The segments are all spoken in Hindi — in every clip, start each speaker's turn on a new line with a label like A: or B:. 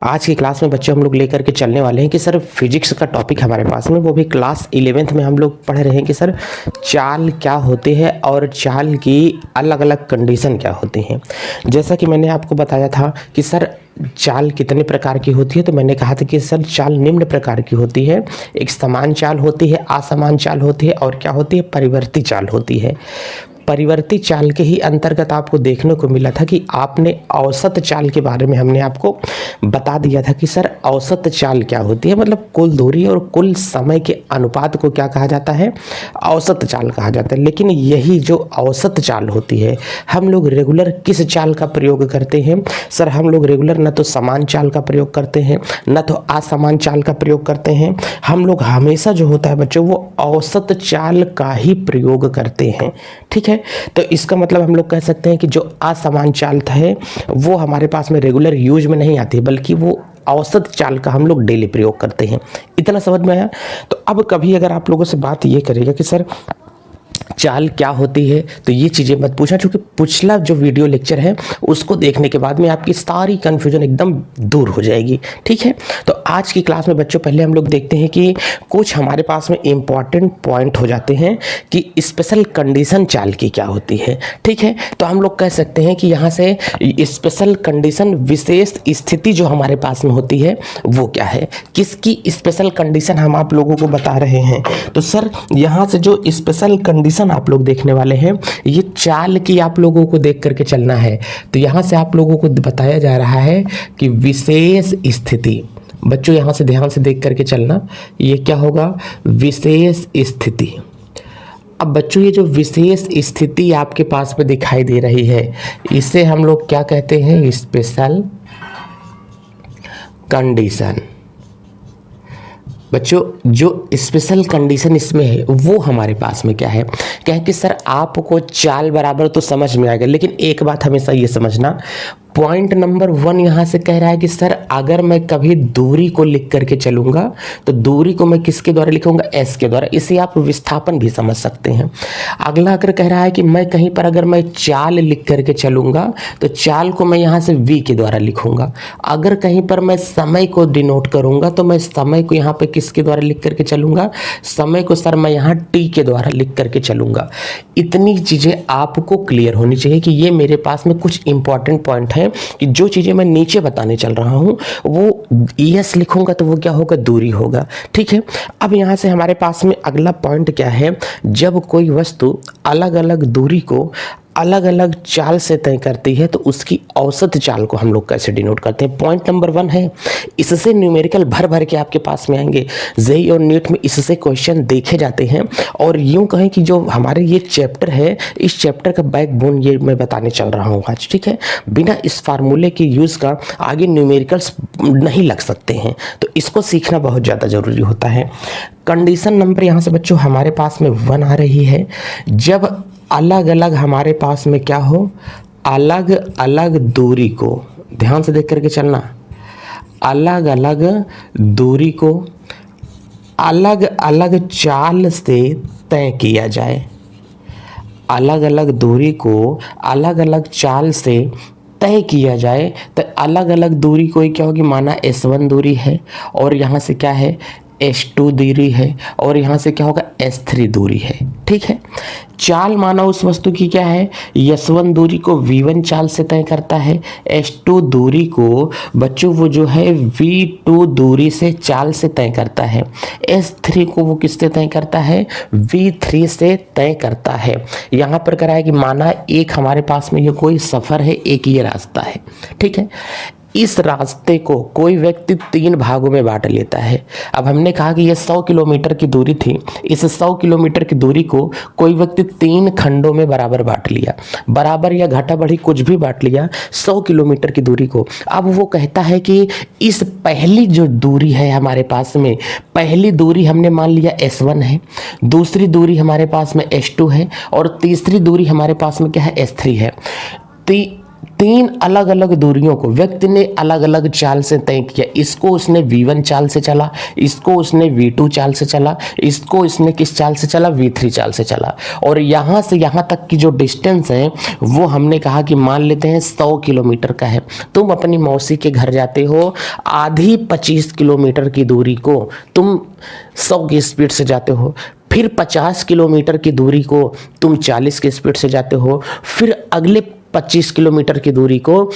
A: आज की क्लास में बच्चे हम लोग लेकर के चलने वाले हैं कि सर फिजिक्स का टॉपिक हमारे पास में, वो भी क्लास 11th में हम लोग पढ़ रहे हैं कि सर चाल क्या होती है और चाल की अलग अलग कंडीशन क्या होती हैं। जैसा कि मैंने आपको बताया था कि सर चाल कितने प्रकार की होती है, तो मैंने कहा था कि सर चाल निम्न प्रकार की होती है। एक समान चाल होती है, असमान चाल होती है और क्या होती है, परिवर्ती चाल होती है। परिवर्ती चाल के ही अंतर्गत आपको देखने को मिला था कि आपने औसत चाल के बारे में हमने आपको बता दिया था कि सर औसत चाल क्या होती है, मतलब कुल दूरी और कुल समय के अनुपात को क्या कहा जाता है, औसत चाल कहा जाता है। लेकिन यही जो औसत चाल होती है, हम लोग रेगुलर किस चाल का प्रयोग करते हैं? सर हम लोग रेगुलर न तो समान चाल का प्रयोग करते हैं, न तो असमान चाल का प्रयोग करते हैं। हम लोग हमेशा जो होता है बच्चों, वो औसत चाल का ही प्रयोग करते हैं। ठीक है, तो इसका मतलब हम लोग कह सकते हैं कि जो असमान चाल है वो हमारे पास में रेगुलर यूज में नहीं आती, बल्कि वो औसत चाल का हम लोग डेली प्रयोग करते हैं। इतना समझ में आया? तो अब कभी अगर आप लोगों से बात ये करेगा कि सर चाल क्या होती है, तो ये चीज़ें मत पूछना, क्योंकि पिछला जो वीडियो लेक्चर है उसको देखने के बाद में आपकी सारी कन्फ्यूजन एकदम दूर हो जाएगी। ठीक है, तो आज की क्लास में बच्चों पहले हम लोग देखते हैं कि कुछ हमारे पास में इम्पॉर्टेंट पॉइंट हो जाते हैं कि स्पेशल कंडीशन चाल की क्या होती है। ठीक है, तो हम लोग कह सकते हैं कि यहाँ से स्पेशल कंडीशन, विशेष स्थिति जो हमारे पास में होती है वो क्या है, किसकी स्पेशल कंडीशन हम आप लोगों को बता रहे हैं। तो सर यहाँ से जो स्पेशल कंडीशन आप लोग देखने वाले हैं, ये चाल की आप लोगों को देख करके चलना है। तो यहाँ से आप लोगों को बताया जा रहा है कि विशेष स्थिति। बच्चों यहाँ से ध्यान से देख करके चलना, ये क्या होगा, विशेष स्थिति। अब बच्चों ये जो विशेष स्थिति आपके पास में दिखाई दे रही है, इसे हम लोग क्या कहते हैं, स्पेशल कंडीशन। बच्चों जो स्पेशल कंडीशन इसमें है वो हमारे पास में क्या है, क्या है कि सर आपको चाल बराबर तो समझ में आएगा, लेकिन एक बात हमेशा ये समझना, पॉइंट नंबर 1 यहाँ से कह रहा है कि सर अगर मैं कभी दूरी को लिख करके चलूंगा तो दूरी को मैं किसके द्वारा लिखूंगा, एस के द्वारा। इसे आप विस्थापन भी समझ सकते हैं। अगला अगर कह रहा है कि मैं कहीं पर अगर मैं चाल लिख करके चलूंगा तो चाल को मैं यहाँ से वी के द्वारा लिखूंगा। अगर कहीं पर मैं समय को डिनोट करूंगा तो मैं समय को यहाँ पे किसके द्वारा लिख करके चलूंगा, समय को सर मैं यहाँ टी के द्वारा लिख करके चलूंगा। इतनी चीजें आपको क्लियर होनी चाहिए कि ये मेरे पास में कुछ इंपॉर्टेंट पॉइंट है कि जो चीजें मैं नीचे बताने चल रहा हूं वो एस लिखूंगा तो वो क्या होगा, दूरी होगा। ठीक है, अब यहां से हमारे पास में अगला पॉइंट क्या है, जब कोई वस्तु अलग अलग दूरी को अलग अलग चाल से तय करती है तो उसकी औसत चाल को हम लोग कैसे डिनोट करते हैं। पॉइंट नंबर 1 है, इससे न्यूमेरिकल भर भर के आपके पास में आएंगे। जेईई और नीट में इससे क्वेश्चन देखे जाते हैं। और यूं कहें कि जो हमारे ये चैप्टर है, इस चैप्टर का बैकबोन ये मैं बताने चल रहा हूँ आज। ठीक है, बिना इस फार्मूले के यूज़ का आगे न्यूमेरिकल्स नहीं लग सकते हैं, तो इसको सीखना बहुत ज़्यादा ज़रूरी होता है। कंडीशन नंबर यहाँ से बच्चों हमारे पास में 1 आ रही है, जब अलग अलग हमारे पास में क्या हो, अलग अलग दूरी को, ध्यान से देख करके चलना, अलग अलग दूरी को अलग अलग चाल से तय किया जाए। अलग अलग दूरी को अलग अलग चाल से तय किया जाए तो अलग अलग दूरी कोई क्या होगी, माना S1 दूरी है और यहाँ से क्या है, S2 दूरी है और यहाँ से क्या होगा, S3 दूरी है। ठीक है, चाल माना उस वस्तु की क्या है, S1 दूरी को V1 चाल से तय करता है, S2 दूरी को बच्चों वो जो है V2 दूरी से चाल से तय करता है, S3 को वो किससे तय करता है, V3 से तय करता है। यहाँ पर करा है कि माना एक हमारे पास में ये कोई सफ़र है, एक ये रास्ता है। ठीक है, इस रास्ते को कोई व्यक्ति 3 भागों में बांट लेता है। अब हमने कहा कि ये 100 किलोमीटर की दूरी थी, इस 100 किलोमीटर की दूरी को कोई व्यक्ति 3 खंडों में बराबर बांट लिया, बराबर या घटा बढ़ी कुछ भी बांट लिया 100 किलोमीटर की दूरी को। अब वो कहता है कि इस पहली जो दूरी है हमारे पास में, पहली दूरी हमने मान लिया S1 है, दूसरी दूरी हमारे पास में S2 है और तीसरी दूरी हमारे पास में क्या है, S3 है। तीन अलग अलग दूरियों को व्यक्ति ने अलग अलग चाल से तय किया। इसको उसने v1 चाल से चला, इसको उसने v2 चाल से चला, इसको इसने किस चाल से चला, v3 चाल से चला। और यहाँ से यहाँ तक की जो डिस्टेंस है वो हमने कहा कि मान लेते हैं 100 किलोमीटर का है। तुम अपनी मौसी के घर जाते हो, आधी 25 किलोमीटर की दूरी को तुम 100 की स्पीड से जाते हो, फिर 50 किलोमीटर की दूरी को तुम 40 की स्पीड से जाते हो, फिर अगले 25 किलोमीटर की दूरी को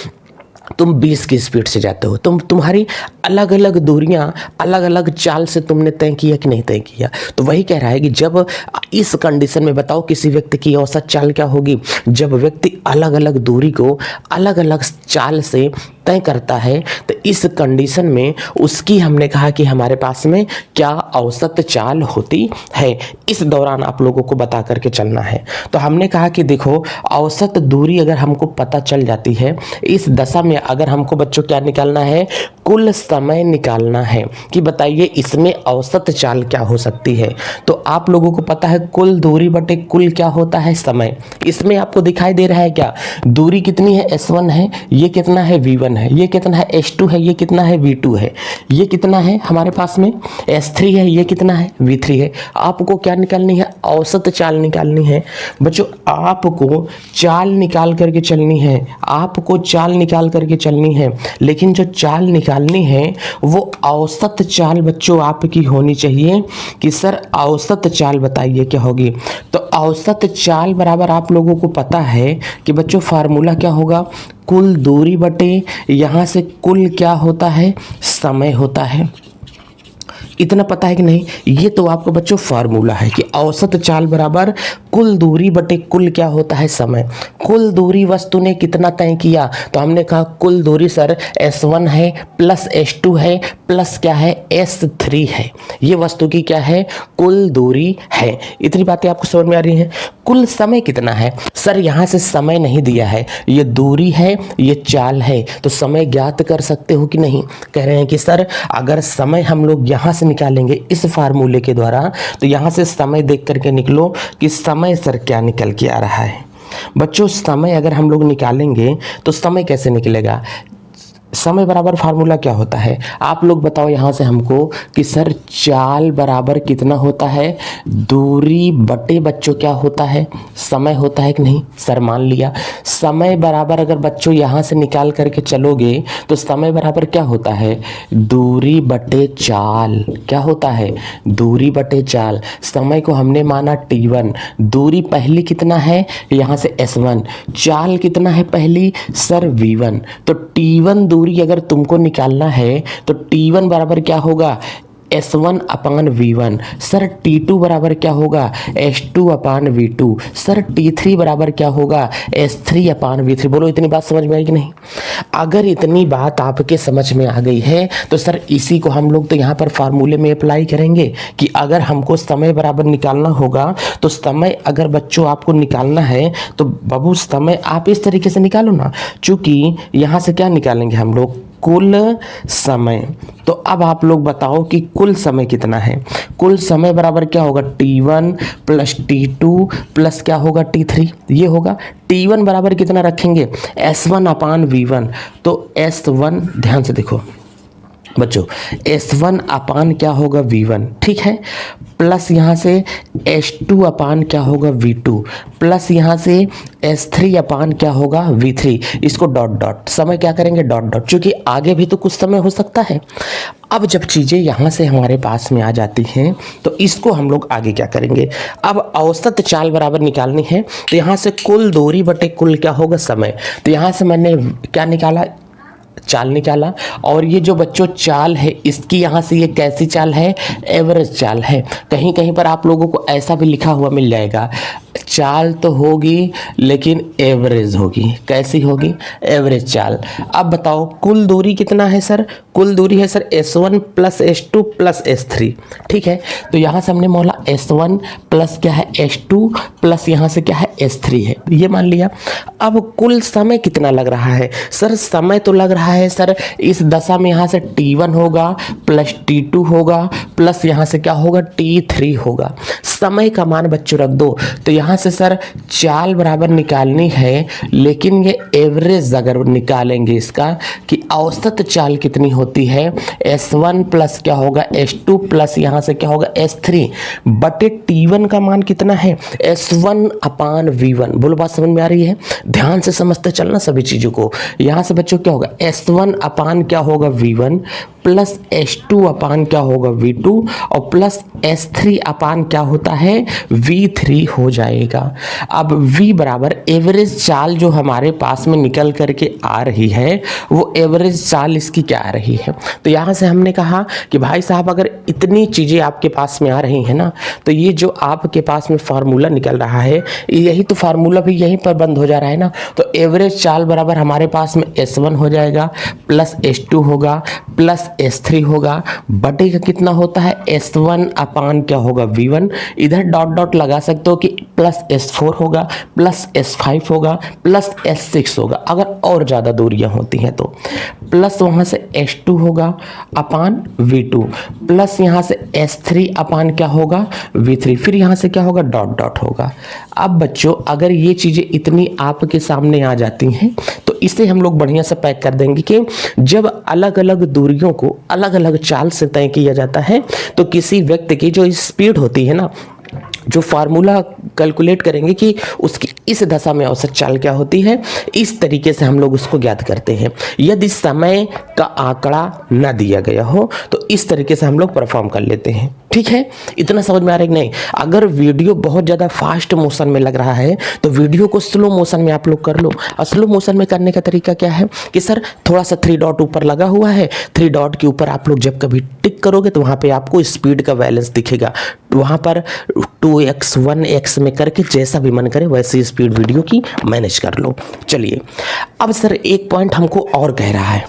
A: तुम 20 की स्पीड से जाते हो। तुम्हारी अलग अलग दूरियां अलग अलग चाल से तुमने तय किया कि नहीं तय किया। तो वही कह रहा है कि जब इस कंडीशन में बताओ किसी व्यक्ति की औसत चाल क्या होगी, जब व्यक्ति अलग अलग दूरी को अलग अलग चाल से तय करता है तो इस कंडीशन में उसकी हमने कहा कि हमारे पास में क्या औसत चाल होती है। इस दौरान आप लोगों को बता करके चलना है। तो हमने कहा कि देखो औसत दूरी अगर हमको पता चल जाती है, इस दशा में अगर हमको बच्चों क्या निकालना है, कुल समय निकालना है कि बताइए इसमें औसत चाल क्या हो सकती है। तो आप लोगों को पता है कुल दूरी बटे कुल क्या होता है, समय। इसमें आपको दिखाई दे रहा है क्या, दूरी कितनी है, s1 है, ये कितना है v1 है, ये कितना है s2 है, ये कितना है v2 है, ये कितना है हमारे पास में s3 है, ये कितना है v3 है। आपको क्या निकालनी है, औसत चाल निकालनी है। बच्चों आपको चाल निकाल करके चलनी है, आपको चाल निकाल करके चलनी है, लेकिन जो चाल निकालनी है वो औसत चाल बच्चों आपकी होनी चाहिए कि सर औसत चाल बताइए क्या होगी। तो औसत चाल बराबर आप लोगों को पता है कि बच्चों फार्मूला क्या होगा, कुल दूरी बटे यहाँ से कुल क्या होता है, समय होता है। इतना पता है कि नहीं, ये तो आपको बच्चों फार्मूला है कि औसत चाल बराबर कुल दूरी बटे कुल क्या होता है, समय। कुल दूरी वस्तु ने कितना तय किया, तो हमने कहा कुल दूरी सर s1 है प्लस s2 है प्लस क्या है s3 है। ये वस्तु की क्या है, कुल दूरी है। इतनी बातें आपको समझ में आ रही हैं। कुल समय कितना है, सर यहाँ से समय नहीं दिया है, ये दूरी है, ये चाल है, तो समय ज्ञात कर सकते हो कि नहीं। कह रहे हैं कि सर अगर समय हम लोग यहाँ से निकालेंगे इस फार्मूले के द्वारा, तो यहाँ से समय देख करके निकलो कि समय सर क्या निकल के आ रहा है। बच्चों समय अगर हम लोग निकालेंगे तो समय कैसे निकलेगा, समय बराबर फार्मूला क्या होता है, आप लोग बताओ यहाँ से हमको कि सर चाल बराबर कितना होता है, दूरी बटे बच्चों क्या होता है, समय होता है कि नहीं। सर मान लिया समय बराबर अगर बच्चों यहाँ से निकाल करके चलोगे तो समय बराबर क्या होता है, दूरी बटे चाल। क्या होता है, दूरी बटे चाल। समय को हमने माना t1, दूरी पहली कितना है, यहाँ से s1, चाल कितना है पहली, सर v1। तो t1 दूरी अगर तुमको निकालना है तो t1 बराबर क्या होगा, s1 अपान v1। सर t2 बराबर क्या होगा, s2 अपान v2। सर t3 बराबर क्या होगा, s3 अपान v3। बोलो इतनी बात समझ में आई कि नहीं। अगर इतनी बात आपके समझ में आ गई है तो सर इसी को हम लोग तो यहाँ पर फार्मूले में अप्लाई करेंगे कि अगर हमको समय बराबर निकालना होगा तो समय अगर बच्चों आपको निकालना है तो बाबू समय आप इस तरीके से निकालो ना, चूंकि यहाँ से क्या निकालेंगे हम लोग, कुल समय। तो अब आप लोग बताओ कि कुल समय कितना है, कुल समय बराबर क्या होगा, t1 प्लस t2 प्लस क्या होगा t3। ये होगा t1 बराबर कितना रखेंगे, s1 अपान v1। तो s1 ध्यान से देखो बच्चों, s1 अपान क्या होगा v1, ठीक है, प्लस यहाँ से s2 अपान क्या होगा v2, प्लस यहाँ से s3 अपान क्या होगा v3। इसको डॉट डॉट समय क्या करेंगे, डॉट डॉट, क्योंकि आगे भी तो कुछ समय हो सकता है। अब जब चीज़ें यहाँ से हमारे पास में आ जाती हैं तो इसको हम लोग आगे क्या करेंगे, अब औसत चाल बराबर निकालनी है तो यहाँ से कुल दूरी बटे कुल क्या होगा, समय। तो यहाँ से मैंने क्या निकाला, चाल निकाला। और ये जो बच्चों चाल है इसकी यहाँ से ये कैसी चाल है, एवरेज चाल है। कहीं कहीं पर आप लोगों को ऐसा भी लिखा हुआ मिल जाएगा, चाल तो होगी लेकिन एवरेज होगी। कैसी होगी, एवरेज चाल। अब बताओ कुल दूरी कितना है सर, कुल दूरी है sir s1 plus s2 plus s3, ठीक है। तो यहाँ से हमने मोला s1 प्लस क्या है s2 प्लस यहाँ से क्या है s3 है, ये मान लिया। अब कुल समय कितना लग रहा है, सर समय तो लग रहा है सर इस दशा में यहाँ से T1 होगा प्लस T2 होगा प्लस यहाँ से क्या होगा T3 होगा। समय का मान बच्चों रख दो, तो यहाँ से सर चाल बराबर निकालनी है, लेकिन ये एवरेज अगर निकालेंगे इसका कि औसत चाल कितनी होती है, S1 प्लस क्या होगा S2 प्लस यहाँ से क्या होगा S3 बटे T1 का मान कितना है S1 अपान V1। बोलो बात समझ में आ रही है? ध्यान से समझते चलना सभी चीज़ों को। यहाँ से बच्चों क्या होगा S1 अपान क्या होगा V1 प्लस S2 अपान क्या होगा V2 और प्लस S3 अपान क्या होता है V3 हो जाएगा। अब V बराबर एवरेज चाल जो हमारे पास में निकल करके आ रही है वो एवरेज चाल इसकी क्या आ रही है। तो यहाँ से हमने कहा कि भाई साहब अगर इतनी चीज़ें आपके पास में आ रही हैं ना, तो ये जो आपके पास में फार्मूला निकल रहा है यही तो फार्मूला भी यहीं पर बंद हो जा रहा है ना। तो एवरेज चाल बराबर हमारे पास में S1 हो जाएगा प्लस S2 होगा प्लस S3 होगा बटे का कितना होता है S1 अपान क्या होगा V1। इधर डॉट डॉट लगा सकते हो कि प्लस S4 होगा प्लस S5 होगा प्लस S6 होगा अगर और ज़्यादा दूरियां होती हैं तो, प्लस वहाँ से S2 होगा अपान V2 प्लस यहाँ से S3 अपान क्या होगा V3, फिर यहाँ से क्या होगा डॉट डॉट होगा। अब बच्चों अगर ये चीज़ें इतनी आपके सामने आ जाती हैं तो इसे हम लोग बढ़िया से पैक कर देंगे कि जब अलग अलग दूरियों को अलग अलग चाल से तय किया जाता है तो किसी व्यक्ति की जो स्पीड होती है ना, जो फार्मूला कैलकुलेट करेंगे कि उसकी इस दशा में औसत चाल क्या होती है, इस तरीके से हम लोग उसको ज्ञात करते हैं। यदि समय का आंकड़ा न दिया गया हो तो इस तरीके से हम लोग परफॉर्म कर लेते हैं। ठीक है, इतना समझ में आ रहा है कि नहीं? अगर वीडियो बहुत ज़्यादा फास्ट मोशन में लग रहा है तो वीडियो को स्लो मोशन में आप लोग कर लो। और स्लो मोशन में करने का तरीका क्या है कि सर थोड़ा सा 3 डॉट ऊपर लगा हुआ है, 3 डॉट के ऊपर आप लोग जब कभी टिक करोगे तो वहाँ पे आपको स्पीड का बैलेंस दिखेगा। वहाँ पर 2x 1x में करके जैसा भी मन करे वैसे स्पीड वीडियो की मैनेज कर लो। चलिए अब सर एक पॉइंट हमको और कह रहा है,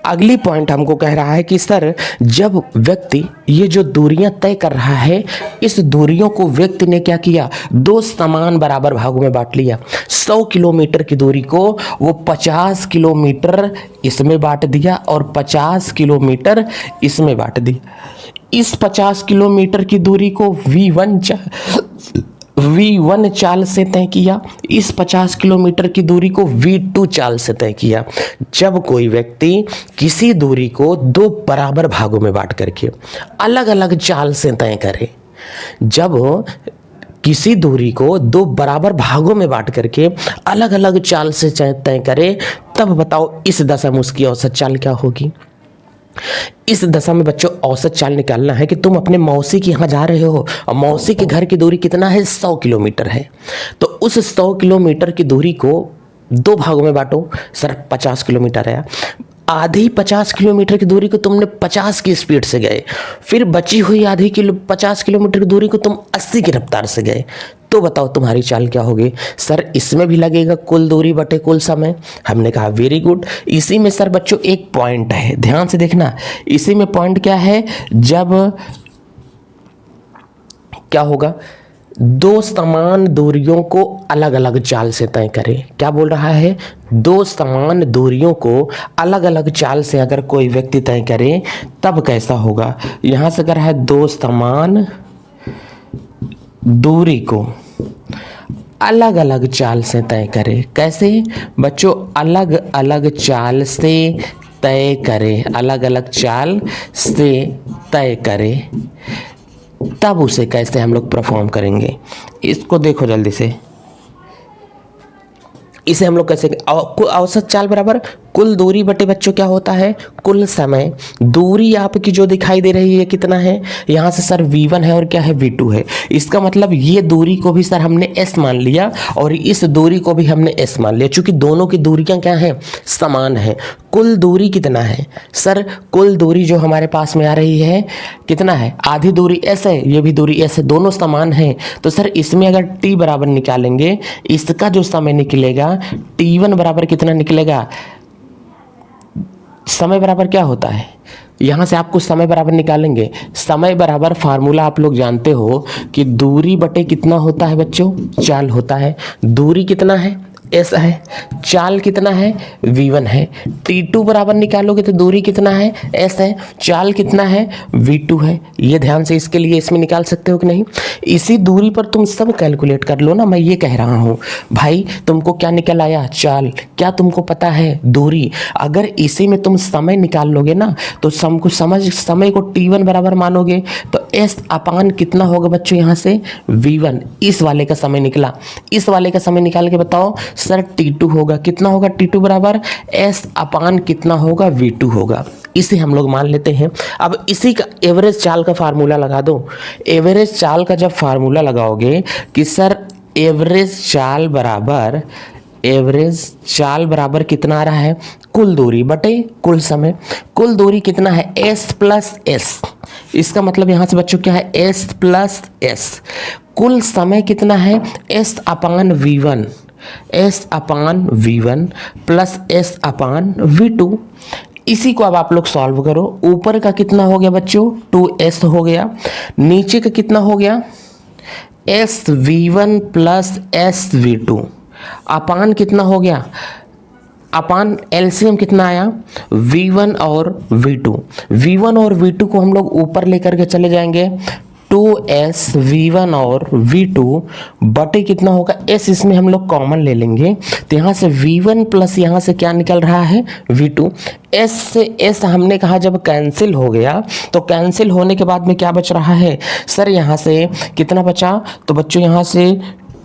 A: अगली पॉइंट हमको कह रहा है कि सर जब व्यक्ति ये जो दूरियां तय कर रहा है इस दूरियों को व्यक्ति ने क्या किया, 2 समान बराबर भागों में बांट लिया। 100 किलोमीटर की दूरी को वो 50 किलोमीटर इसमें बांट दिया और 50 किलोमीटर इसमें बांट दिया। इस 50 किलोमीटर की दूरी को V1 चाल से तय किया, इस 50 किलोमीटर की दूरी को V2 चाल से तय किया। जब कोई व्यक्ति किसी दूरी को 2 बराबर भागों में बांट करके अलग अलग चाल से तय करे, जब किसी दूरी को 2 बराबर भागों में बांट करके अलग अलग चाल से तय करे, तब बताओ इस दशा में उसकी औसत चाल क्या होगी। इस दशा में बच्चों औसत चाल निकालना है कि तुम अपने मौसी के यहाँ जा रहे हो और मौसी के घर की दूरी कितना है, 100 किलोमीटर है। तो उस 100 किलोमीटर की दूरी को 2 भागों में बांटो। सर 50 किलोमीटर है, आधी 50 किलोमीटर की दूरी को तुमने 50 की स्पीड से गए, फिर बची हुई आधी 50 किलोमीटर की दूरी को तुम 80 की रफ्तार से गए, तो बताओ तुम्हारी चाल क्या होगी। सर इसमें भी लगेगा कुल दूरी बटे कुल समय। हमने कहा वेरी गुड। इसी में सर बच्चों एक पॉइंट है, ध्यान से देखना। इसी में पॉइंट क्या है, जब क्या होगा, 2 समान दूरियों को अलग अलग चाल से तय करें। क्या बोल रहा है, 2 समान दूरियों को अलग अलग चाल से अगर कोई व्यक्ति तय करे तब कैसा होगा। यहां से अगर है 2 समान दूरी को अलग अलग चाल से तय करे, कैसे बच्चों, अलग अलग चाल से तय करे, अलग अलग चाल से तय करे, तब उसे कैसे हम लोग परफॉर्म करेंगे। इसको देखो जल्दी से, इसे हम लोग कैसे, औसत चाल बराबर कुल दूरी बटे बच्चों क्या होता है, कुल समय। दूरी आपकी जो दिखाई दे रही है कितना है, यहाँ से सर V1 है और क्या है V2 है। इसका मतलब ये दूरी को भी सर हमने S मान लिया और इस दूरी को भी हमने S मान लिया, क्योंकि दोनों की दूरियां क्या हैं, समान है। कुल दूरी कितना है सर, कुल दूरी जो हमारे पास में आ रही है कितना है, आधी दूरी S है, ये भी दूरी S है, दोनों समान है। तो सर इसमें अगर T बराबर निकालेंगे, इसका जो समय निकलेगा T1 बराबर कितना निकलेगा, समय बराबर क्या होता है, यहाँ से आपको समय बराबर निकालेंगे। समय बराबर फार्मूला आप लोग जानते हो कि दूरी बटे कितना होता है बच्चों, चाल होता है। दूरी कितना है ऐसा है, चाल कितना है v1 है, t2 बराबर निकालोगे तो दूरी कितना है s है, चाल कितना है v2 है। ये ध्यान से इसके लिए इसमें निकाल सकते हो कि नहीं। इसी दूरी पर तुम सब कैलकुलेट कर लो ना। मैं ये कह रहा हूँ भाई तुमको क्या निकल आया चाल, क्या तुमको पता है दूरी। अगर इसी में तुम समय निकाल लोगे ना तो समय को t1 बराबर मानोगे तो s अपान कितना होगा बच्चों, यहाँ से v1, इस वाले का समय निकला। इस वाले का समय निकाल के बताओ सर t2 होगा, कितना होगा t2 बराबर s अपान कितना होगा v2 होगा। इसे हम लोग मान लेते हैं। अब इसी का एवरेज चाल का फार्मूला लगा दो। एवरेज चाल का जब फार्मूला लगाओगे कि सर एवरेज चाल बराबर कितना आ रहा है, कुल दूरी बटे कुल समय। कुल दूरी कितना है s प्लस एस, इसका मतलब यहां से बच्चों क्या है s प्लस एस। कुल समय कितना है s अपान v1, s अपान v1 प्लस s अपान v2। इसी को अब आप लोग सॉल्व करो। ऊपर का कितना हो गया बच्चों 2s हो गया, नीचे का कितना हो गया s v1 plus s v2 अपान कितना हो गया, अपान एलसीएम कितना आया v1 और v2। v1 और v2 को हम लोग ऊपर लेकर के चले जाएंगे 2s v1 और v2 बटे कितना होगा s, इसमें हम लोग कॉमन ले लेंगे तो यहाँ से v1 प्लस यहाँ से क्या निकल रहा है v2। s से s हमने कहा जब कैंसिल हो गया तो कैंसिल होने के बाद में क्या बच रहा है सर, यहाँ से कितना बचा, तो बच्चों यहाँ से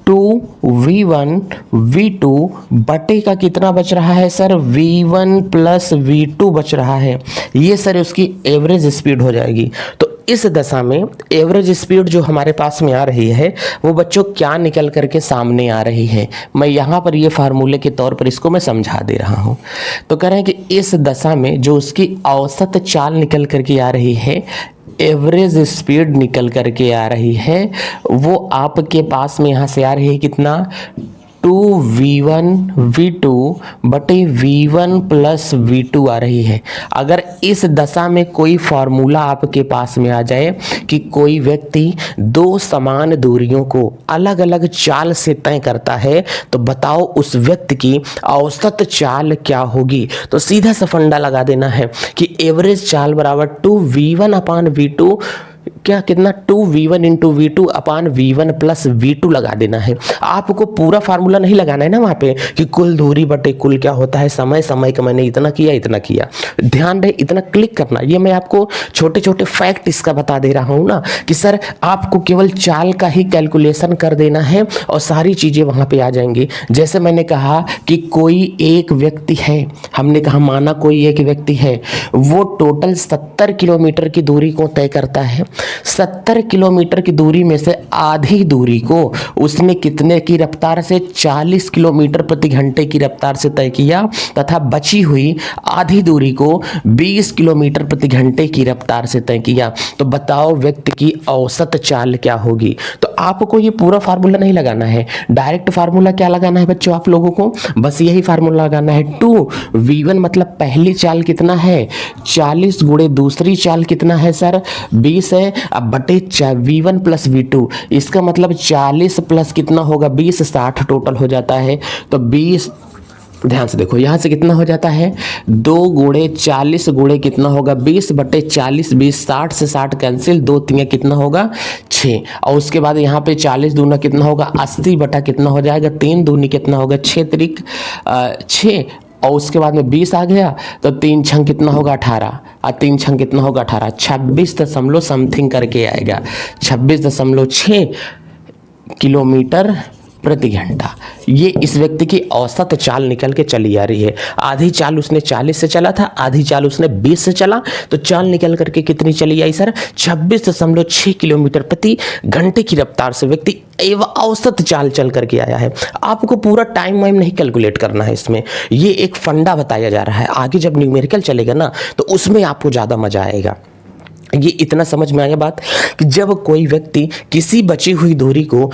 A: 2v1 v2 बटे का कितना बच रहा है सर v1 प्लस v2 बच रहा है। ये सर उसकी एवरेज स्पीड हो जाएगी। तो इस दशा में एवरेज स्पीड जो हमारे पास में आ रही है वो बच्चों क्या निकल करके सामने आ रही है, मैं यहाँ पर ये फार्मूले के तौर पर इसको मैं समझा दे रहा हूँ। तो कह रहे हैं कि इस दशा में जो उसकी औसत चाल निकल करके आ रही है, एवरेज स्पीड निकल करके आ रही है, वो आपके पास में यहाँ से आ रही है कितना 2v1 v2 बटे v1 प्लस v2 आ रही है। अगर इस दशा में कोई फार्मूला आपके पास में आ जाए कि कोई व्यक्ति दो समान दूरियों को अलग अलग चाल से तय करता है तो बताओ उस व्यक्ति की औसत चाल क्या होगी। तो सीधा सा फंडा लगा देना है कि एवरेज चाल बराबर 2v1 अपान v2 क्या कितना 2v1 इंटू v2 अपान v1 प्लस v2 लगा देना है। आपको पूरा फार्मूला नहीं लगाना है ना वहाँ पे कि कुल दूरी बटे कुल क्या होता है समय का मैंने इतना किया। ध्यान रहे इतना क्लिक करना। ये मैं आपको छोटे छोटे फैक्ट इसका बता दे रहा हूँ ना कि सर आपको केवल चाल का ही कैलकुलेशन कर देना है और सारी चीज़ें वहाँ पे आ जाएंगी। जैसे मैंने कहा कि कोई एक व्यक्ति है, हमने कहा माना कोई एक व्यक्ति है, वो टोटल 70 किलोमीटर की दूरी को तय करता है। 70 किलोमीटर की दूरी में से आधी दूरी को उसने कितने की रफ्तार से 40 किलोमीटर प्रति घंटे की रफ्तार से तय किया तथा बची हुई आधी दूरी को 20 किलोमीटर प्रति घंटे की रफ्तार से तय किया। तो बताओ व्यक्ति की औसत चाल क्या होगी। तो आपको ये पूरा फार्मूला नहीं लगाना है, डायरेक्ट फार्मूला क्या लगाना है बच्चों आप लोगों को, बस यही फार्मूला लगाना है 2v1 मतलब पहली चाल कितना है 40 गुणे दूसरी चाल कितना है सर 20 है, अब बटे v1 प्लस v2, इसका मतलब 40 प्लस कितना होगा 20 60 टोटल हो जाता है। तो 20 ध्यान से देखो यहाँ से कितना हो जाता है 2 गुणे 40 गुणे कितना होगा 20 बटे 40, 20 60 से 60 कैंसिल, 2 3 कितना होगा 6, और उसके बाद यहाँ पे 40 दूना कितना होगा 80 बटा कितना हो जाएगा 3 दूनी कितना होगा 6 त्रिक 6, और उसके बाद में 20 आ गया तो 3 छंग कितना होगा 18, और 3 छंग कितना होगा 18, 26 दशमलव समथिंग करके आएगा 26.6 किलोमीटर प्रति घंटा। ये इस व्यक्ति की औसत चाल निकल के चली आ रही है। आधी चाल उसने 40 से चला था, आधी चाल उसने 20 से चला, तो चाल निकल करके कितनी चली आई सर 26.6 किलोमीटर प्रति घंटे की रफ्तार से व्यक्ति औसत चाल चल करके आया है। आपको पूरा टाइम वाइम नहीं कैलकुलेट करना है इसमें, ये एक फंडा बताया जा रहा है। आगे जब न्यूमेरिकल चलेगा ना तो उसमें आपको ज़्यादा मजा आएगा। ये इतना समझ में आया बात कि जब कोई व्यक्ति किसी बची हुई दूरी को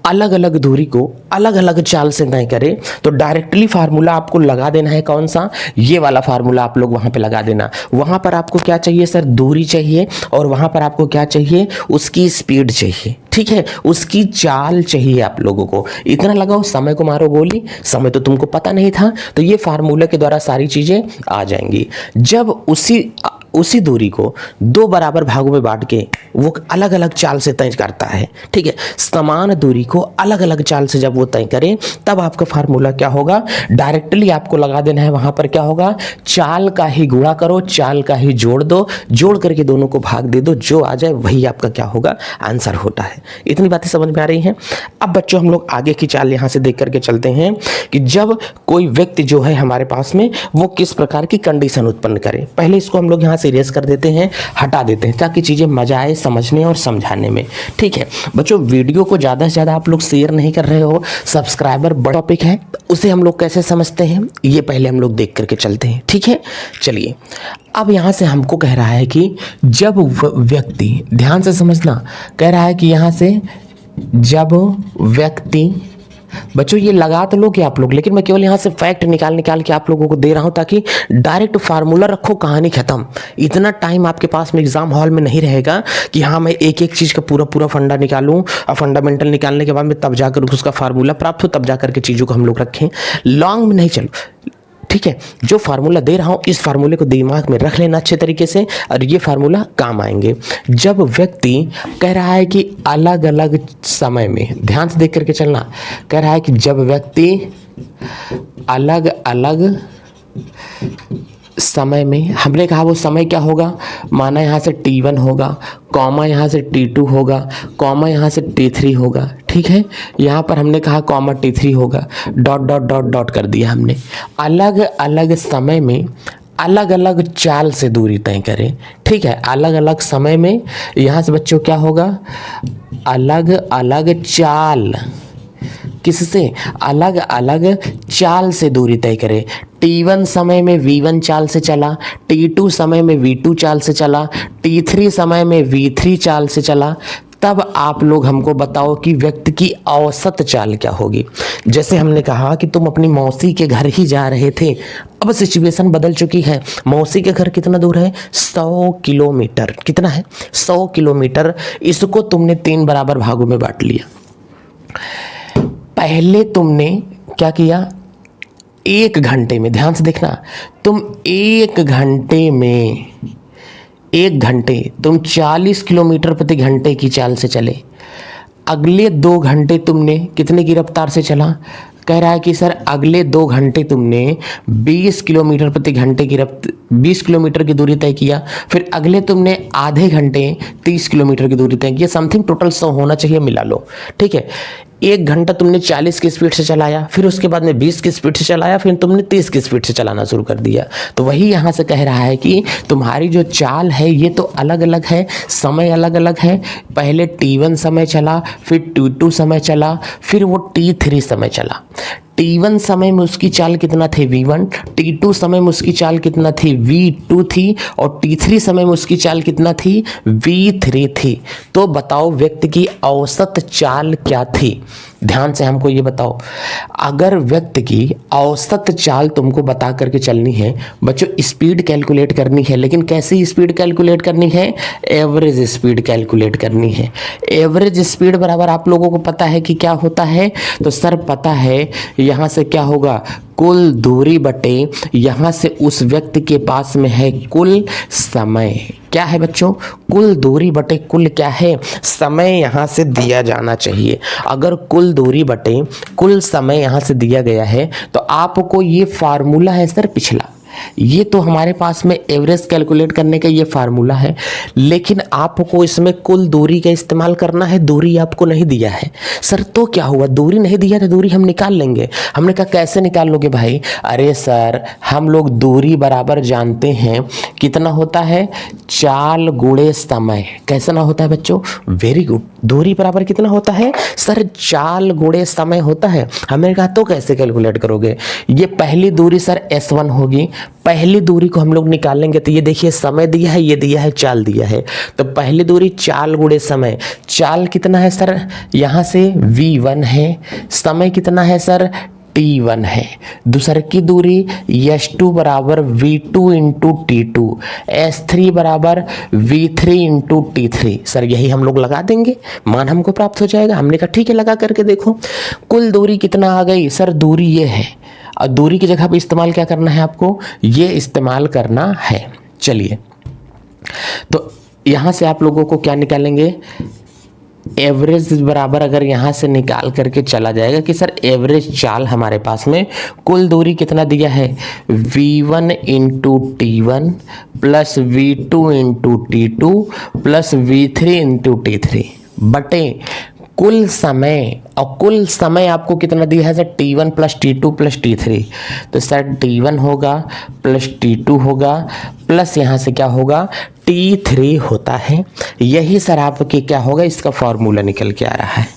A: अलग अलग दूरी को अलग अलग चाल से तय करें तो डायरेक्टली फार्मूला आपको लगा देना है कौन सा, ये वाला फार्मूला आप लोग वहां पे लगा देना। वहां पर आपको क्या चाहिए सर, दूरी चाहिए, और वहां पर आपको क्या चाहिए, उसकी स्पीड चाहिए, ठीक है, उसकी चाल चाहिए आप लोगों को। इतना लगाओ, समय को मारो गोली, समय तो तुमको पता नहीं था, तो ये फार्मूले के द्वारा सारी चीजें आ जाएंगी। जब उसी दूरी को दो बराबर भागों में बांट के वो अलग अलग चाल से तय करता है, ठीक है, समान दूरी को अलग अलग चाल से जब वो तय करे तब आपका फार्मूला क्या होगा, डायरेक्टली आपको लगा देना है। वहां पर क्या होगा, चाल का ही गुणा करो, चाल का ही जोड़ दो, जोड़ करके दोनों को भाग दे दो, जो आ जाए वही आपका क्या होगा, आंसर होता है। इतनी बातें समझ में आ रही हैं। अब बच्चों हम लोग आगे की चाल यहां से देख करके चलते हैं कि जब कोई व्यक्ति जो है हमारे पास में वो किस प्रकार की कंडीशन उत्पन्न करे। पहले इसको हम लोग यहाँ से इरेज कर देते हैं, हटा देते हैं, ताकि चीजें मजा आए समझने और समझाने में, ठीक है। बच्चों वीडियो को ज़्यादा से ज़्यादा आप लोग शेयर नहीं कर रहे हो, सब्सक्राइबर बड़ा टॉपिक है, उसे हम लोग कैसे समझते हैं ये पहले हम लोग देख करके चलते हैं, ठीक है। चलिए, अब यहाँ से हमको कह रहा है कि जब व्यक्ति, ध्यान से समझना, कह रहा है कि यहाँ से जब व्यक्ति, बच्चों ये लगा तो लो कि आप लोग, लेकिन मैं केवल यहाँ से फैक्ट निकाल के आप लोगों को दे रहा हूँ ताकि डायरेक्ट फार्मूला रखो, कहानी खत्म। इतना टाइम आपके पास में एग्जाम हॉल में नहीं रहेगा कि हाँ मैं एक एक चीज़ का पूरा फंडा निकालूं और फंडामेंटल निकालने के बाद में तब जाकर उसका फार्मूला प्राप्त हो, तब जाकर के चीज़ों को हम लोग रखें। लॉन्ग में नहीं चलो, ठीक है। जो फार्मूला दे रहा हूं इस फार्मूले को दिमाग में रख लेना अच्छे तरीके से, और ये फार्मूला काम आएंगे। जब व्यक्ति कह रहा है कि अलग अलग समय में, ध्यान से देख करके चलना, कह रहा है कि जब व्यक्ति अलग अलग समय में, हमने कहा वो समय क्या होगा, माना यहाँ से T1 होगा, कॉमा यहाँ से T2 होगा, कॉमा यहाँ से T3 होगा, ठीक है। यहाँ पर हमने कहा कॉमा T3 होगा, डॉट डॉट डॉट डॉट कर दिया हमने। अलग अलग समय में अलग अलग चाल से दूरी तय करें, ठीक है। अलग अलग समय में यहाँ से बच्चों क्या होगा, अलग अलग चाल, किससे, अलग अलग चाल से दूरी तय करें। T1 समय में V1 चाल से चला, T2 समय में V2 चाल से चला, T3 समय में V3 चाल से चला, तब आप लोग हमको बताओ कि व्यक्ति की औसत चाल क्या होगी। जैसे हमने कहा कि तुम अपनी मौसी के घर ही जा रहे थे, अब सिचुएशन बदल चुकी है। मौसी के घर कितना दूर है, 100 किलोमीटर। कितना है, 100 किलोमीटर। इसको तुमने 3 बराबर भागों में बांट लिया। पहले तुमने क्या किया, 1 घंटे में, ध्यान से देखना, तुम 1 घंटे तुम 40 किलोमीटर प्रति घंटे की चाल से चले। अगले 2 घंटे तुमने कितने की रफ्तार से चला, कह रहा है कि सर अगले 2 घंटे तुमने 20 किलोमीटर प्रति घंटे की 20 किलोमीटर की दूरी तय किया। फिर अगले तुमने आधे घंटे 30 किलोमीटर की दूरी तय किया। समथिंग टोटल 100 होना चाहिए, मिला लो, ठीक है। 1 घंटा तुमने 40 की स्पीड से चलाया, फिर उसके बाद में 20 की स्पीड से चलाया, फिर तुमने 30 की स्पीड से चलाना शुरू कर दिया। तो वही यहाँ से कह रहा है कि तुम्हारी जो चाल है ये तो अलग अलग है, समय अलग अलग है। पहले T1 समय चला, फिर T2 समय चला, फिर वो T3 समय चला। T1 समय में उसकी चाल कितना थी, V1, T2 समय में उसकी चाल कितना थी, V2 थी, और T3 समय में उसकी चाल कितना थी, V3 थी। तो बताओ व्यक्ति की औसत चाल क्या थी। ध्यान से हमको ये बताओ, अगर व्यक्ति की औसत चाल तुमको बता करके चलनी है बच्चों, स्पीड कैलकुलेट करनी है, लेकिन कैसी स्पीड कैलकुलेट करनी है, एवरेज स्पीड कैलकुलेट करनी है। एवरेज स्पीड बराबर आप लोगों को पता है कि क्या होता है, तो सर पता है यहाँ से क्या होगा, कुल दूरी बटे यहाँ से उस व्यक्ति के पास में है कुल समय। क्या है बच्चों, कुल दूरी बटे कुल क्या है, समय यहाँ से दिया जाना चाहिए। अगर कुल दूरी बटे कुल समय यहाँ से दिया गया है तो आपको ये फार्मूला है सर पिछला, ये तो हमारे पास में एवरेज कैलकुलेट करने का ये फार्मूला है, लेकिन आपको इसमें कुल दूरी का इस्तेमाल करना है। दूरी आपको नहीं दिया है सर, तो क्या हुआ, दूरी नहीं दिया तो दूरी हम निकाल लेंगे। हमने कहा कैसे निकाल लोगे भाई, अरे सर हम लोग दूरी बराबर जानते हैं कितना होता है, चाल गुणे समय। कैसा ना होता है बच्चों, वेरी गुड। दूरी बराबर कितना होता है सर, चाल गुणे समय होता है। हमने कहा तो कैसे कैलकुलेट करोगे, ये पहली दूरी सर S1 होगी, पहली दूरी को हम लोग निकालेंगे तो ये देखिए समय दिया है, ये दिया है, चाल दिया है। तो पहली दूरी चाल गुणे समय, चाल कितना है सर, यहाँ से v1 है, समय कितना है सर t1 है। दूसर की दूरी s2 बराबर v2 इंटू t2, s3 बराबर v3 इंटू t3। सर यही हम लोग लगा देंगे, मान हमको प्राप्त हो जाएगा। हमने कहा ठीक है लगा करके देखो। कुल दूरी कितना आ गई सर, दूरी ये है, और दूरी की जगह पे इस्तेमाल क्या करना है आपको, ये इस्तेमाल करना है। चलिए तो यहाँ से आप लोगों को क्या निकालेंगे, एवरेज बराबर अगर यहाँ से निकाल करके चला जाएगा कि सर एवरेज चाल हमारे पास में कुल दूरी कितना दिया है, v1 into t1 plus v2 into t2 plus v3 into t3 बटे कुल समय। और कुल समय आपको कितना दिया है sir, t1 plus t2 plus t3। तो सर t1 होगा प्लस t2 होगा प्लस यहाँ से क्या होगा t3 होता है। यही सर आपके क्या होगा, इसका फॉर्मूला निकल के आ रहा है।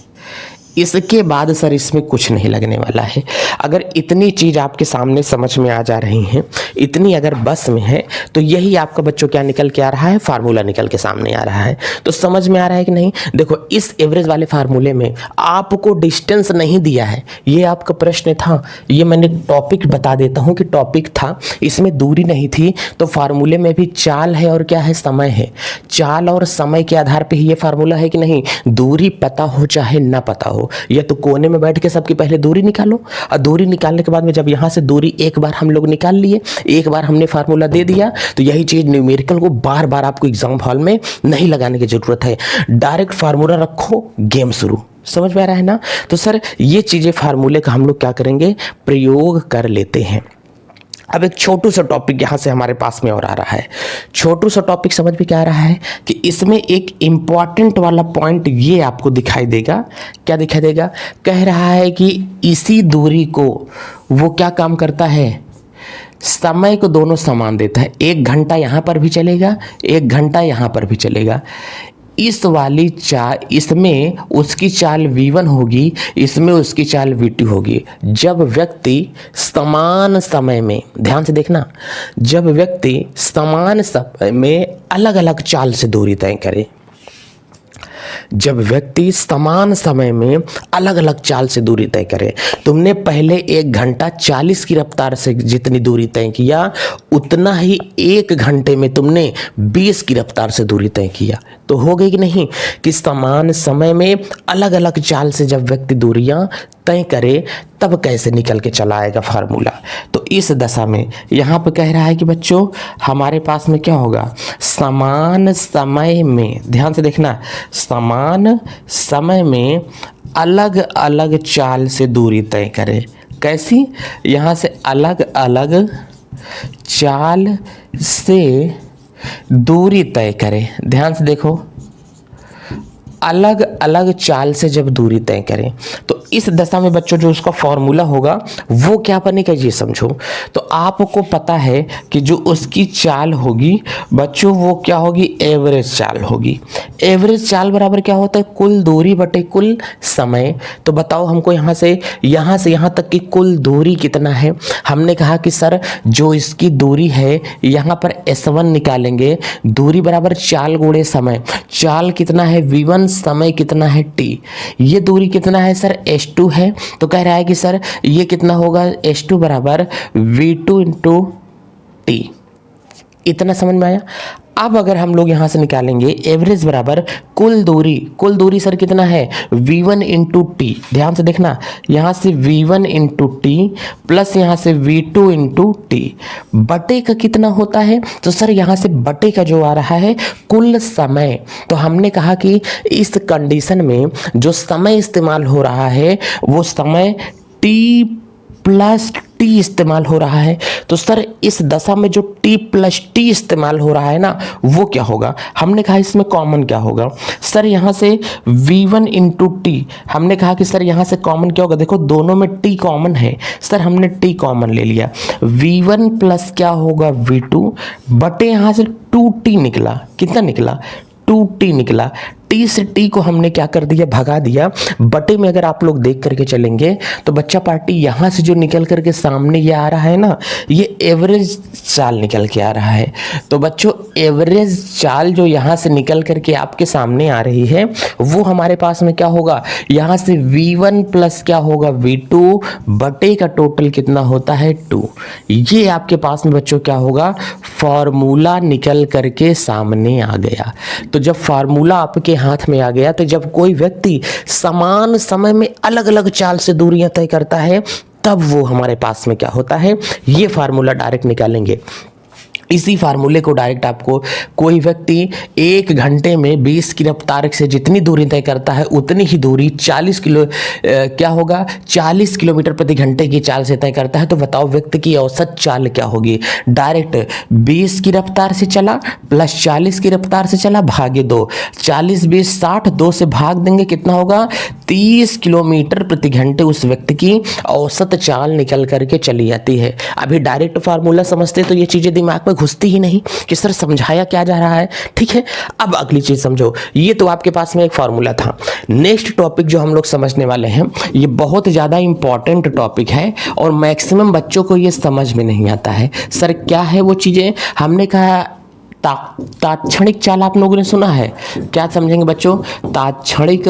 A: इसके बाद सर इसमें कुछ नहीं लगने वाला है। अगर इतनी चीज़ आपके सामने समझ में आ जा रही हैं, इतनी अगर बस में है, तो यही आपका बच्चों क्या निकल के आ रहा है, फार्मूला निकल के सामने आ रहा है। तो समझ में आ रहा है कि नहीं। देखो इस एवरेज वाले फार्मूले में आपको डिस्टेंस नहीं दिया है, ये आपका प्रश्न था। ये मैंने टॉपिक बता देता हूँ कि टॉपिक था, इसमें दूरी नहीं थी। तो फार्मूले में भी चाल है और क्या है, समय है। चाल और समय के आधार पर ही ये फार्मूला है कि नहीं। दूरी पता हो चाहे ना पता हो, या तो कोने में बैठ के सबकी पहले दूरी निकालो, और दूरी निकालने के बाद में जब यहाँ से दूरी एक बार हम लोग निकाल लिए, एक बार हमने फार्मूला दे दिया, तो यही चीज़ न्यूमेरिकल को बार बार आपको एग्जाम हॉल में नहीं लगाने की जरूरत है। डायरेक्ट फार्मूला रखो, गेम शुरू। समझ में आ रहा है ना। तो सर ये चीज़ें फार्मूले का हम लोग क्या करेंगे, प्रयोग कर लेते हैं। अब एक छोटू सा टॉपिक यहाँ से हमारे पास में और आ रहा है। छोटू सा टॉपिक समझ में क्या आ रहा है कि इसमें एक इम्पॉर्टेंट वाला पॉइंट ये आपको दिखाई देगा। क्या दिखाई देगा, कह रहा है कि इसी दूरी को वो क्या काम करता है, समय को दोनों समान देता है। 1 घंटा यहाँ पर भी चलेगा, 1 घंटा यहाँ पर भी चलेगा। इस वाली चाल, इसमें उसकी चाल v1 होगी, इसमें उसकी चाल v2 होगी। जब व्यक्ति समान समय में, ध्यान से देखना, जब व्यक्ति समान समय में अलग अलग चाल से दूरी तय करे, जब व्यक्ति समान समय में अलग अलग चाल से दूरी तय करे। तुमने पहले 1 घंटा 40 की रफ्तार से जितनी दूरी तय किया, उतना ही 1 घंटे में तुमने 20 की रफ्तार से दूरी तय किया। तो हो गई कि नहीं, कि समान समय में अलग अलग चाल से जब व्यक्ति दूरियां तय करे तब कैसे निकल के चला आएगा फार्मूला। तो इस दशा में यहाँ पे कह रहा है कि बच्चों हमारे पास में क्या होगा, समान समय में, ध्यान से देखना, समान समय में अलग अलग चाल से दूरी तय करे। कैसी, यहाँ से अलग अलग चाल से दूरी तय करे। ध्यान से देखो, अलग अलग चाल से जब दूरी तय करें, तो इस दशा में बच्चों जो उसका फॉर्मूला होगा वो क्या बनेगा, ये समझो। तो आपको पता है कि जो उसकी चाल होगी बच्चों, वो क्या होगी, एवरेज चाल होगी। एवरेज चाल बराबर क्या होता है, कुल दूरी बटे कुल समय। तो बताओ हमको यहाँ से यहाँ तक की कुल दूरी कितना है। हमने कहा कि सर जो इसकी दूरी है, यहाँ पर S1 निकालेंगे, दूरी बराबर चाल गुणे समय। चाल कितना है v1, समय कितना है t। ये दूरी कितना है सर, s2 है। तो कह रहा है कि सर ये कितना होगा, s2 बराबर v2 इंटू t। इतना समझ में आया। अब अगर हम लोग यहाँ से निकालेंगे एवरेज बराबर कुल दूरी सर कितना है, v1 इंटू टी। ध्यान से देखना, यहाँ से v1 इंटू टी प्लस यहाँ से v2 इंटू टी बटे का कितना होता है। तो सर यहाँ से बटे का जो आ रहा है कुल समय। तो हमने कहा कि इस कंडीशन में जो समय इस्तेमाल हो रहा है वो समय t प्लस टी इस्तेमाल हो रहा है। तो सर इस दशा में जो t प्लस टी इस्तेमाल हो रहा है ना, वो क्या होगा। हमने कहा इसमें कॉमन क्या होगा सर, यहाँ से v1 इंटू टी। हमने कहा कि सर यहाँ से कॉमन क्या होगा, देखो दोनों में t कॉमन है, सर हमने t कॉमन ले लिया। v1 प्लस क्या होगा v2 बटे यहाँ से 2t निकला। कितना निकला, 2t निकला। टी से टी को हमने क्या कर दिया, भगा दिया। बटे में अगर आप लोग देख करके चलेंगे तो बच्चा पार्टी यहां से जो निकल करके सामने ये आ रहा है ना, ये एवरेज चाल निकल के आ रहा है। तो बच्चों एवरेज चाल जो यहां से निकल करके आपके सामने आ रही है वो हमारे पास में क्या होगा, यहां से v1 प्लस क्या होगा v2 बटे का टोटल कितना होता है 2। ये आपके पास में बच्चों क्या होगा, फॉर्मूला निकल करके सामने आ गया। तो जब फार्मूला आपके हाथ में आ गया तो जब कोई व्यक्ति समान समय में अलग अलग चाल से दूरियां तय करता है तब वो हमारे पास में क्या होता है, ये फार्मूला डायरेक्ट निकालेंगे। इसी फार्मूले को डायरेक्ट आपको कोई व्यक्ति 1 घंटे में 20 की रफ्तार से जितनी दूरी तय करता है उतनी ही दूरी 40 किलोमीटर प्रति घंटे की चाल से तय करता है। तो बताओ व्यक्ति की औसत चाल क्या होगी। डायरेक्ट 20 की रफ्तार से चला प्लस 40 की रफ्तार से चला भागे 2, 40 20 60, 2 से भाग देंगे कितना होगा, 30 किलोमीटर प्रति घंटे उस व्यक्ति की औसत चाल निकल करके चली जाती है। अभी डायरेक्ट फार्मूला समझते तो ये चीजें दिमाग में घुसती ही नहीं कि सर समझाया क्या जा रहा है। ठीक है, अब अगली चीज समझो। ये तो आपके पास में एक फार्मूला था। नेक्स्ट टॉपिक जो हम लोग समझने वाले हैं ये बहुत ज्यादा इंपॉर्टेंट टॉपिक है और मैक्सिमम बच्चों को ये समझ में नहीं आता है। सर क्या है वो चीजें, हमने कहा तात्क्षणिक चाल आप लोगों ने सुना है, क्या समझेंगे बच्चों, तात्क्षणिक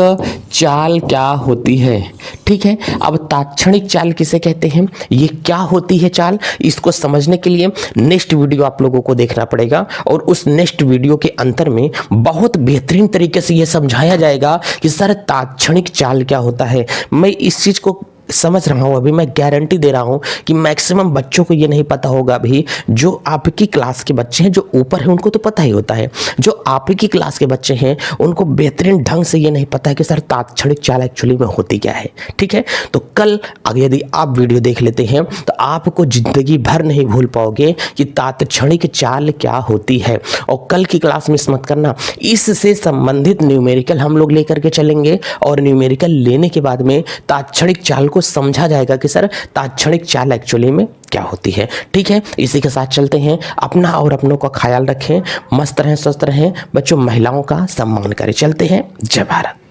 A: चाल क्या होती है। ठीक है, अब तात्क्षणिक चाल किसे कहते हैं, ये क्या होती है चाल, इसको समझने के लिए नेक्स्ट वीडियो आप लोगों को देखना पड़ेगा और उस नेक्स्ट वीडियो के अंतर में बहुत बेहतरीन तरीके से यह समझाया जाएगा कि सर तात्क्षणिक चाल क्या होता है। मैं इस चीज को समझ रहा हूं, अभी मैं गारंटी दे रहा हूं कि मैक्सिमम बच्चों को ये नहीं पता होगा। अभी जो आपकी क्लास के बच्चे हैं जो ऊपर हैं उनको तो पता ही होता है, जो आपकी क्लास के बच्चे हैं उनको बेहतरीन ढंग से ये नहीं पता है कि सर तात्क्षणिक चाल एक्चुअली में होती क्या है। ठीक है, तो कल अगर यदि आप वीडियो देख लेते हैं तो आपको जिंदगी भर नहीं भूल पाओगे कि तात्क्षणिक चाल क्या होती है। और कल की क्लास मिस मत करना, इससे संबंधित न्यूमेरिकल हम लोग लेकर के चलेंगे और न्यूमेरिकल लेने के बाद में तात्क्षणिक चाल को समझा जाएगा कि सर तात्क्षणिक चाल एक्चुअली में क्या होती है। ठीक है, इसी के साथ चलते हैं। अपना और अपनों का ख्याल रखें, मस्त रहें, स्वस्थ रहें बच्चों, महिलाओं का सम्मान करें। चलते हैं, जय भारत।